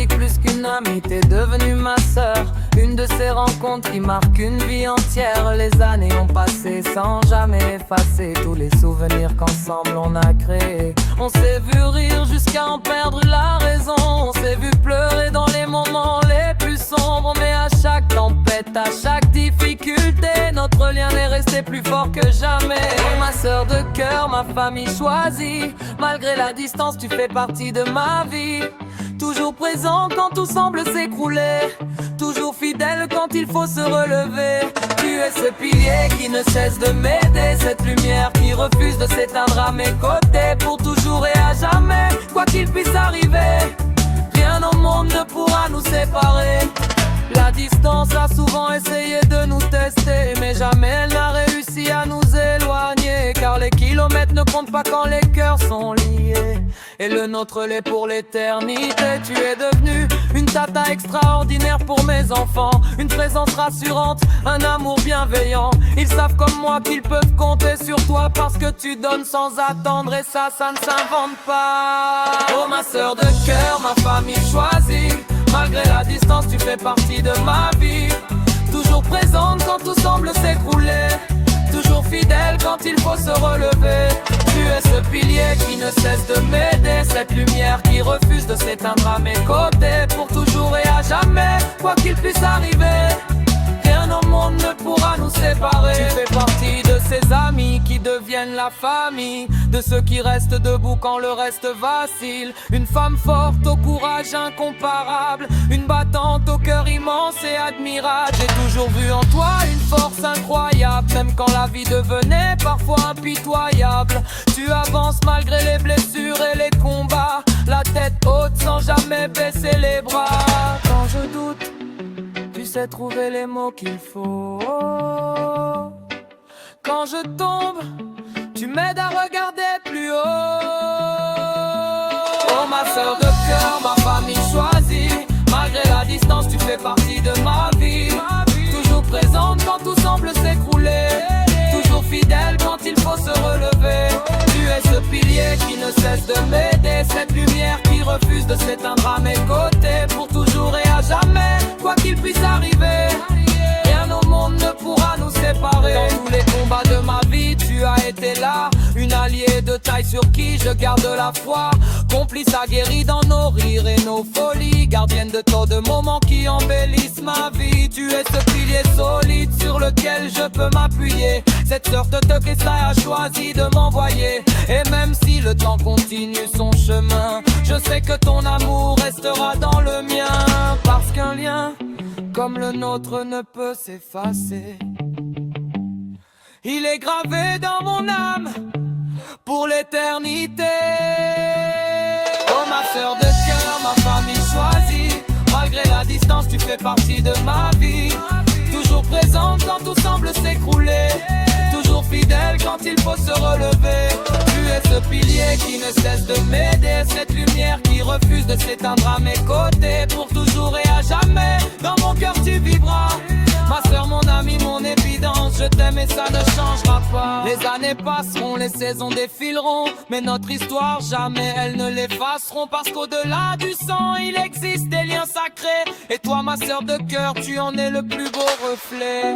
choisi que plus qu'une amie, t'es devenue ma sœur. Une de ces rencontres qui marquent une vie entière. Les années ont passé sans jamais effacer tous les souvenirs qu'ensemble on a créés. On s'est vu rire jusqu'à en perdre la raison. On s'est vu pleurer dans les moments les plus sombres. Mais à chaque tempête, à chaque difficulté, notre lien est resté plus fort que jamais. Oh, ma sœur de cœur, ma famille choisie. Malgré la distance, tu fais partie de ma vie. Toujours présent quand tout semble s'écrouler. Toujours fidèle quand il faut se relever. Tu es ce pilier qui ne cesse de m'aider. Cette lumière qui refuse de s'éteindre à mes côtés. Pour toujours et à jamais, quoi qu'il puisse arriver, rien au monde ne pourra nous séparer. La distance a souvent essayé de nous tester, mais jamais elle n'a réussi à nous éloigner. Car les kilomètres ne comptent pas quand les cœurs sont liés. Et le nôtre l'est pour l'éternité. Tu es devenue une tata extraordinaire pour mes enfants. Une présence rassurante, un amour bienveillant. Ils savent comme moi qu'ils peuvent compter sur toi, parce que tu donnes sans attendre, et ça ne s'invente pas. Oh, ma sœur de cœur, ma famille choisie. Malgré la distance, tu fais partie de ma vie. Toujours présente quand tout semble s'écrouler. Toujours fidèle quand il faut se relever. Tu es ce pilier qui ne cesse de m'aider. Cette lumière qui refuse de s'éteindre à mes côtés. Pour toujours et à jamais, quoi qu'il puisse arriver, rien au monde ne pourra nous séparer. Tu fais partie de ces amis qui deviennent la famille, de ceux qui restent debout quand le reste vacille. Une femme forte au courage incomparable, une battante au cœur immense et admirable. J'ai toujours vu en toi une force incroyable, même quand la vie devenait parfois impitoyable. Tu avances malgré les blessures et les combats, la tête haute sans jamais baisser les bras. Quand je doute, tu sais trouver les mots qu'il faut. Quand je tombe, tu m'aides à regarder plus haut. Oh, ma sœur de cœur, ma famille choisie. Malgré la distance, tu fais partie de ma vie. Toujours présente quand tout semble s'écrouler. Toujours fidèle quand il faut se relever. Tu es ce pilier qui ne cesse de m'aider. Cette lumière qui refuse de s'éteindre à mes côtés. Pour toujours et à jamais, quoi qu'il puisse arriver, rien au monde ne pourra nous séparer. Dans tous les combats de ma vie, tu as été là. Une alliée de taille sur qui je garde la foi. Complice aguerrie dans nos rires et nos folies. Gardienne de tant de moments qui embellissent ma vie. Tu es ce pilier solide sur lequel je peux m'appuyer. Cette sœur de Christ a choisi de m'envoyer. Et même si le temps continue son chemin, je sais que ton amour restera dans le mien. Parce qu'un lien comme le nôtre ne peut s'effacer. Il est gravé dans mon âme pour l'éternité. Oh, ma sœur de cœur, ma famille choisie. Malgré la distance, tu fais partie de ma vie. Toujours présente quand tout semble s'écrouler. Toujours fidèle quand il faut se relever. Tu es ce pilier qui ne cesse de m'aider. Cette lumière qui refuse de s'éteindre à mes côtés. Pour toujours et à jamais, dans mon cœur tu vivras. Ma sœur, mon amie, mon évidence, je t'aime et ça ne changera pas. Les années passeront, les saisons défileront, mais notre histoire, jamais elles ne l'effaceront. Parce qu'au-delà du sang, il existe des liens sacrés. Et toi, ma sœur de cœur, tu en es le plus beau reflet.